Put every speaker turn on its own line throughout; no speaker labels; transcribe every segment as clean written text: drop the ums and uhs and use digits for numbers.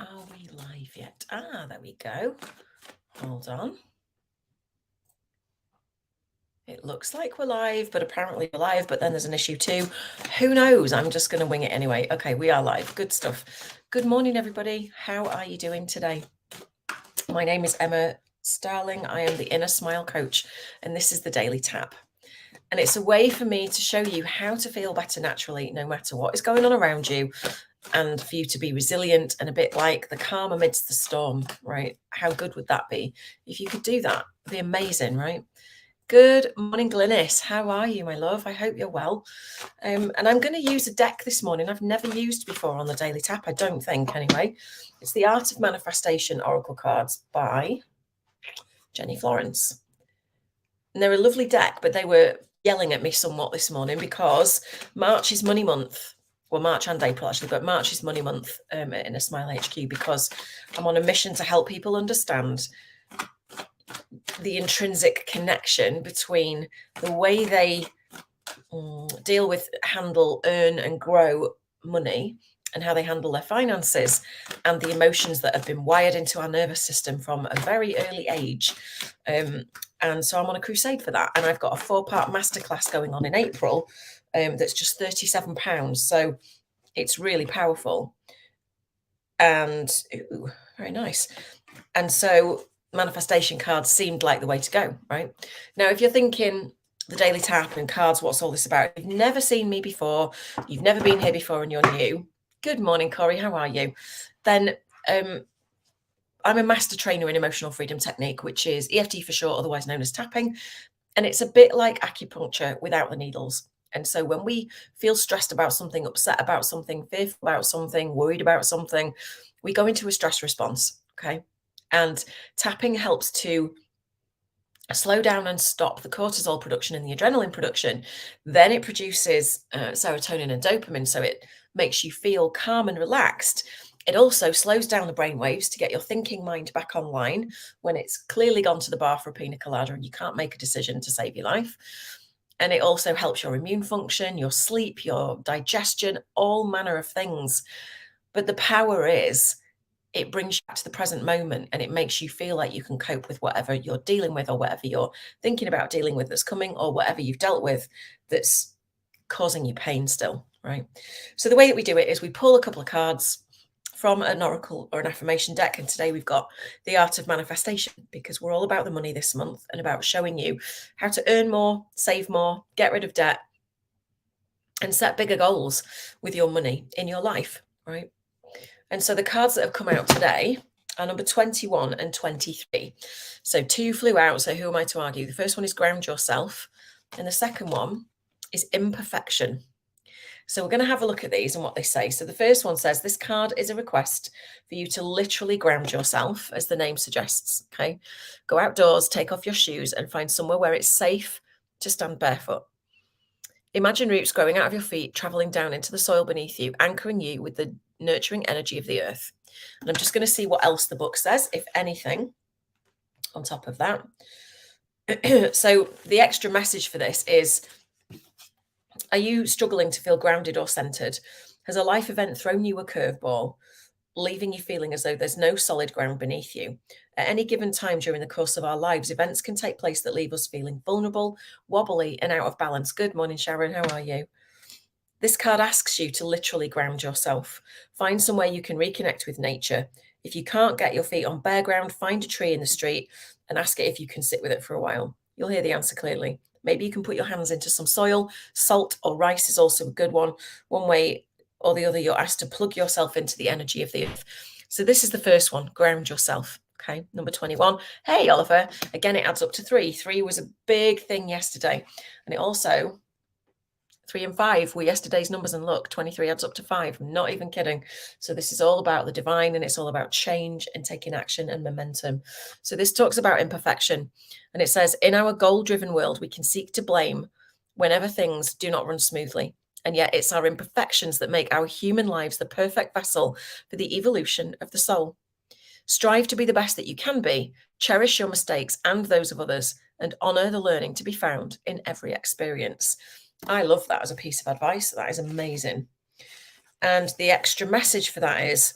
Are we live yet? Ah, there we go. Hold on. It looks like we're live, but apparently we're live, but then there's an issue too. Who knows? I'm just going to wing it anyway. Okay, we are live. Good stuff. Good morning, everybody. How are you doing today? My name is Emma Starling. I am the Inner Smile Coach, and this is the Daily Tap. And it's a way for me to show you how to feel better naturally, no matter what is going on around you, and for you to be resilient and a bit like the calm amidst the storm, right? How good would that be? If you could do that, it'd be amazing, right? Good morning, Glynis. How are you, my love? I hope you're well. And I'm going to use a deck this morning I've never used before on the Daily Tap, I don't think, anyway. It's the Art of Manifestation Oracle Cards by Jenny Florence. And they're a lovely deck, but they were yelling at me somewhat this morning because March is money month. Well, March and April actually, but March is money month in a Smile HQ because I'm on a mission to help people understand the intrinsic connection between the way they deal with, handle, earn and grow money and how they handle their finances and the emotions that have been wired into our nervous system from a very early age. And so I'm on a crusade for that. And I've got a 4-part masterclass going on in April that's just £37. So it's really powerful. And ooh, very nice. And so manifestation cards seemed like the way to go, right? Now, if you're thinking the Daily Tap and cards, what's all this about? If you've never seen me before, you've never been here before and you're new, good morning, Corey, how are you? Then I'm a master trainer in emotional freedom technique, which is EFT for short, otherwise known as tapping. And it's a bit like acupuncture without the needles. And so when we feel stressed about something, upset about something, fearful about something, worried about something, we go into a stress response, okay? And tapping helps to slow down and stop the cortisol production and the adrenaline production. Then it produces serotonin and dopamine, so it makes you feel calm and relaxed. It also slows down the brain waves to get your thinking mind back online when it's clearly gone to the bar for a pina colada and you can't make a decision to save your life. And it also helps your immune function, your sleep, your digestion, all manner of things. But the power is it brings you back to the present moment and it makes you feel like you can cope with whatever you're dealing with or whatever you're thinking about dealing with that's coming or whatever you've dealt with that's causing you pain still, right? So the way that we do it is we pull a couple of cards from an oracle or an affirmation deck. And today we've got the Art of Manifestation because we're all about the money this month and about showing you how to earn more, save more, get rid of debt, and set bigger goals with your money in your life, right? And so the cards that have come out today are number 21 and 23. So 2 flew out. So who am I to argue? The first one is Ground Yourself. And the second one is Imperfection. So we're going to have a look at these and what they say. So the first one says, this card is a request for you to literally ground yourself, as the name suggests. Okay. Go outdoors, take off your shoes and find somewhere where it's safe to stand barefoot. Imagine roots growing out of your feet, traveling down into the soil beneath you, anchoring you with the nurturing energy of the earth. And I'm just going to see what else the book says, if anything, on top of that. So the extra message for this is, are you struggling to feel grounded or centered? Has a life event thrown you a curveball, leaving you feeling as though there's no solid ground beneath you? At any given time during the course of our lives, events can take place that leave us feeling vulnerable, wobbly, and out of balance. Good morning, Sharon. How are you? This card asks you to literally ground yourself. Find somewhere you can reconnect with nature. If you can't get your feet on bare ground, find a tree in the street and ask it if you can sit with it for a while. You'll hear the answer clearly. Maybe you can put your hands into some soil. Salt or rice is also a good one. One way or the other, you're asked to plug yourself into the energy of the earth. So this is the first one, ground yourself. Okay, number 21. Hey, Oliver. Again, it adds up to 3. 3 was a big thing yesterday. And it also, 3 and 5 were yesterday's numbers, and look, 23 adds up to 5. I'm not even kidding. So this is all about the divine, and it's all about change and taking action and momentum. So this talks about imperfection, and it says, in our goal-driven world, we can seek to blame whenever things do not run smoothly. And yet it's our imperfections that make our human lives the perfect vessel for the evolution of the soul. Strive to be the best that you can be, cherish your mistakes and those of others, and honor the learning to be found in every experience. I love that as a piece of advice. That is amazing. And the extra message for that is,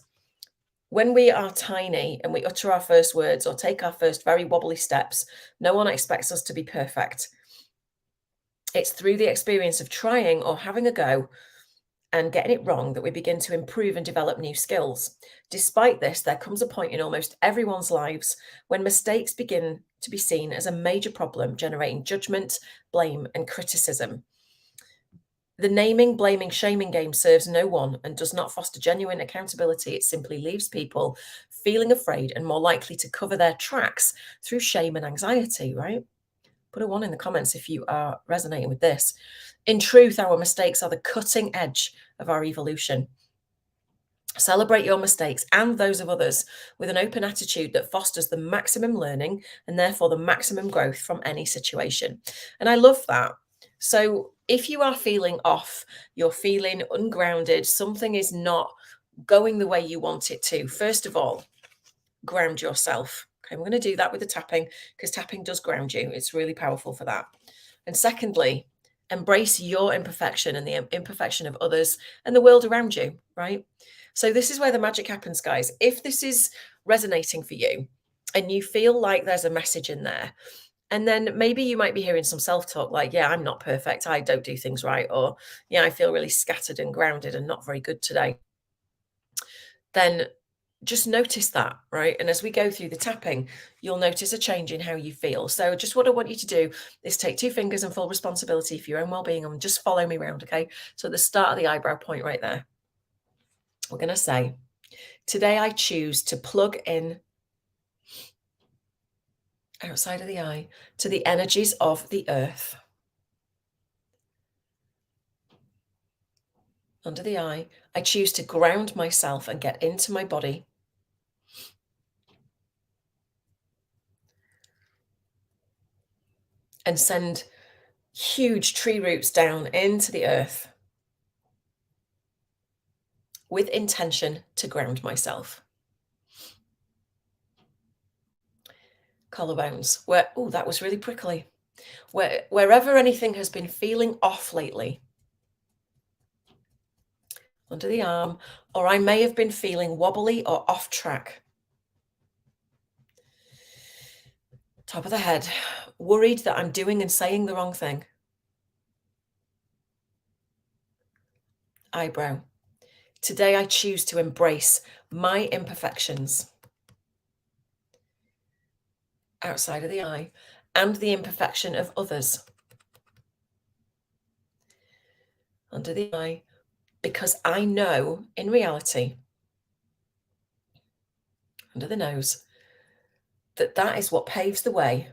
When we are tiny and we utter our first words or take our first very wobbly steps, no one expects us to be perfect. It's through the experience of trying or having a go and getting it wrong that we begin to improve and develop new skills. Despite this, there comes a point in almost everyone's lives when mistakes begin to be seen as a major problem, generating judgment, blame, and criticism. The naming, blaming, shaming game serves no one and does not foster genuine accountability. It simply leaves people feeling afraid and more likely to cover their tracks through shame and anxiety, right? Put a one in the comments if you are resonating with this. In truth, our mistakes are the cutting edge of our evolution. Celebrate your mistakes and those of others with an open attitude that fosters the maximum learning and therefore the maximum growth from any situation. And I love that. So if you are feeling off, you're feeling ungrounded, something is not going the way you want it to, first of all, ground yourself. Okay, we're going to do that with the tapping because tapping does ground you. It's really powerful for that. And secondly, embrace your imperfection and the imperfection of others and the world around you, right? So this is where the magic happens, guys. If this is resonating for you and you feel like there's a message in there, and then maybe you might be hearing some self-talk like, yeah, I'm not perfect. I don't do things right. Or, yeah, I feel really scattered and grounded and not very good today. Then just notice that, right? And as we go through the tapping, you'll notice a change in how you feel. So just what I want you to do is take 2 fingers and full responsibility for your own well-being and just follow me around, okay? So at the start of the eyebrow point right there, we're going to say, today I choose to plug in outside of the eye to the energies of the earth. Under the eye, I choose to ground myself and get into my body. And send huge tree roots down into the earth with intention to ground myself. Collarbones, oh, that was really prickly. Wherever anything has been feeling off lately, under the arm, or I may have been feeling wobbly or off track. Top of the head, worried that I'm doing and saying the wrong thing. Eyebrow, today I choose to embrace my imperfections. Outside of the eye, and the imperfection of others. Under the eye, because I know in reality, under the nose, that that is what paves the way,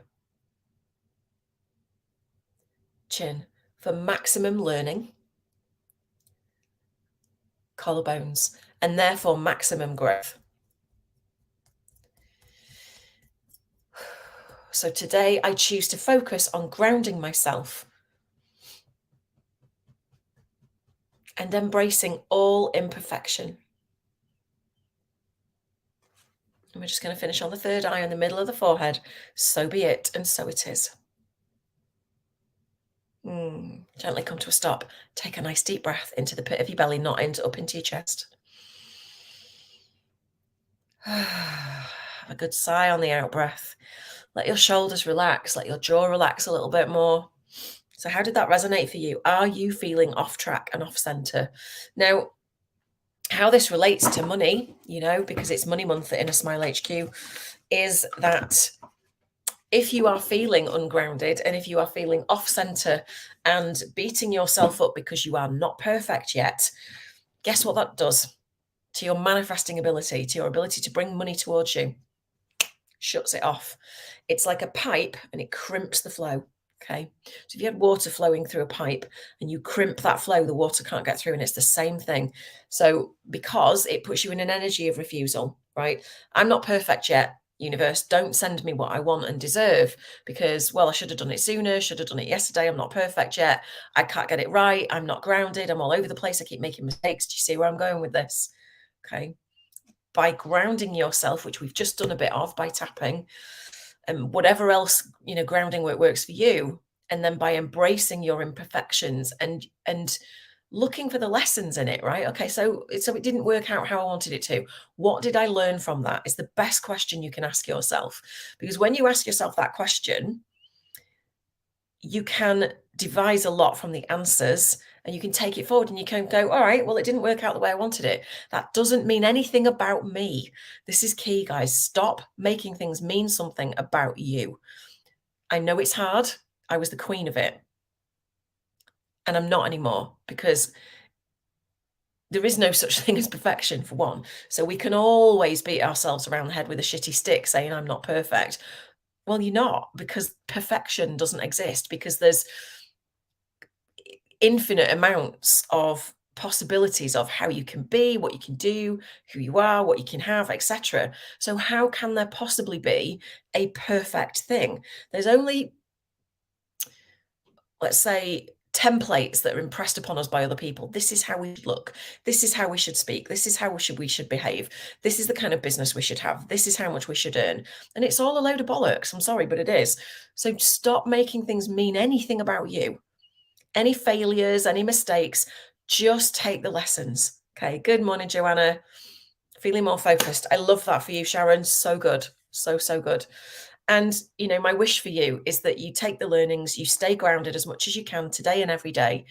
chin, for maximum learning, collarbones, and therefore maximum growth. So today I choose to focus on grounding myself and embracing all imperfection. And we're just going to finish on the third eye in the middle of the forehead. So be it, and so it is. Gently come to a stop. Take a nice deep breath into the pit of your belly, not up into your chest. Have a good sigh on the out breath. Let your shoulders relax. Let your jaw relax a little bit more. So how did that resonate for you? Are you feeling off track and off center? Now, how this relates to money, because it's money month at Inner Smile HQ, is that if you are feeling ungrounded and if you are feeling off center and beating yourself up because you are not perfect yet, guess what that does to your manifesting ability, to your ability to bring money towards you? Shuts it off. It's like a pipe and it crimps the flow. Okay. So if you had water flowing through a pipe and you crimp that flow, the water can't get through, and it's the same thing. So because it puts you in an energy of refusal, right? I'm not perfect yet. Universe, don't send me what I want and deserve because, well, I should have done it sooner, should have done it yesterday. I'm not perfect yet. I can't get it right. I'm not grounded. I'm all over the place. I keep making mistakes. Do you see where I'm going with this? Okay. By grounding yourself, which we've just done a bit of by tapping, and whatever else, grounding work works for you. And then by embracing your imperfections and looking for the lessons in it, right? Okay, so it didn't work out how I wanted it to. What did I learn from that? Is the best question you can ask yourself. Because when you ask yourself that question, you can devise a lot from the answers and you can take it forward and you can go, all right, well, it didn't work out the way I wanted it. That doesn't mean anything about me. This is key, guys. Stop making things mean something about you. I know it's hard. I was the queen of it. And I'm not anymore, because there is no such thing as perfection, for one. So we can always beat ourselves around the head with a shitty stick saying, I'm not perfect. Well, you're not, because perfection doesn't exist, because there's infinite amounts of possibilities of how you can be, what you can do, who you are, what you can have, etc. So how can there possibly be a perfect thing? There's only, let's say, templates that are impressed upon us by other people. This is how we should look. This is how we should speak. This is how we should behave. This is the kind of business we should have. This is how much we should earn. And it's all a load of bollocks. I'm sorry, but it is. So stop making things mean anything about you. Any failures, any mistakes, just take the lessons. Okay. Good morning, Joanna. Feeling more focused. I love that for you, Sharon. So good. So good. And, you know, my wish for you is that you take the learnings, you stay grounded as much as you can today and every day,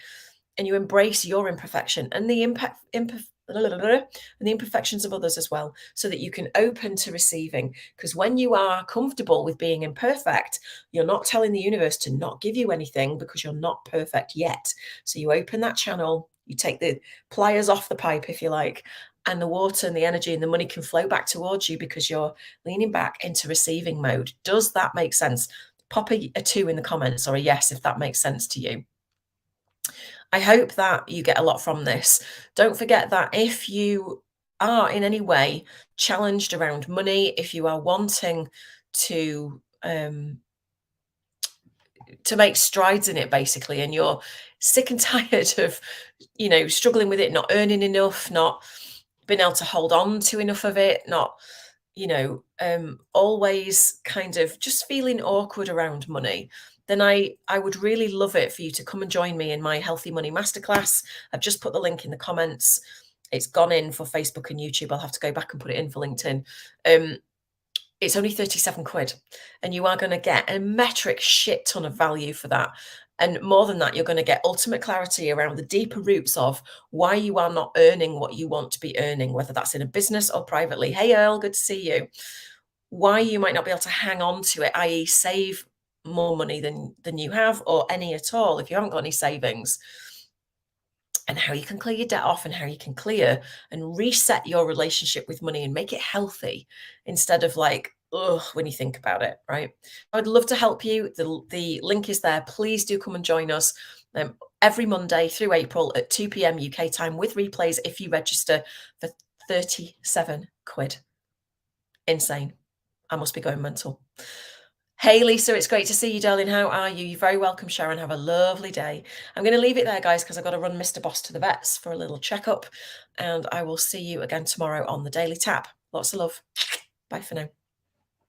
and you embrace your imperfection and the imperfections of others as well, so that you can open to receiving. Because when you are comfortable with being imperfect, you're not telling the universe to not give you anything, because you're not perfect yet. So you open that channel, you take the pliers off the pipe, if you like, and the water and the energy and the money can flow back towards you, because you're leaning back into receiving mode. Does that make sense? Pop a 2 in the comments, or a yes if that makes sense to you. I hope that you get a lot from this. Don't forget that if you are in any way challenged around money, if you are wanting to make strides in it, basically, and you're sick and tired of, you know, struggling with it, not earning enough, not being able to hold on to enough of it, not, you know, always kind of just feeling awkward around money, then I would really love it for you to come and join me in my Healthy Money Masterclass. I've just put the link in the comments. It's gone in for Facebook and YouTube. I'll have to go back and put it in for LinkedIn. It's only 37 quid, and you are going to get a metric shit ton of value for that. And more than that, you're going to get ultimate clarity around the deeper roots of why you are not earning what you want to be earning, whether that's in a business or privately. Hey, Earl, good to see you. Why you might not be able to hang on to it, i.e. save more money than you have, or any at all if you haven't got any savings, and how you can clear your debt off, and how you can clear and reset your relationship with money and make it healthy, instead of like, ugh, when you think about it, right? I would love to help you. The link is there. Please do come and join us every Monday through April at 2 p.m. UK time, with replays if you register, for 37 quid. Insane. I must be going mental. Hey, Lisa, it's great to see you, darling. How are you? You're very welcome, Sharon. Have a lovely day. I'm going to leave it there, guys, because I've got to run Mr. Boss to the vets for a little checkup. And I will see you again tomorrow on the Daily Tap. Lots of love. Bye for now.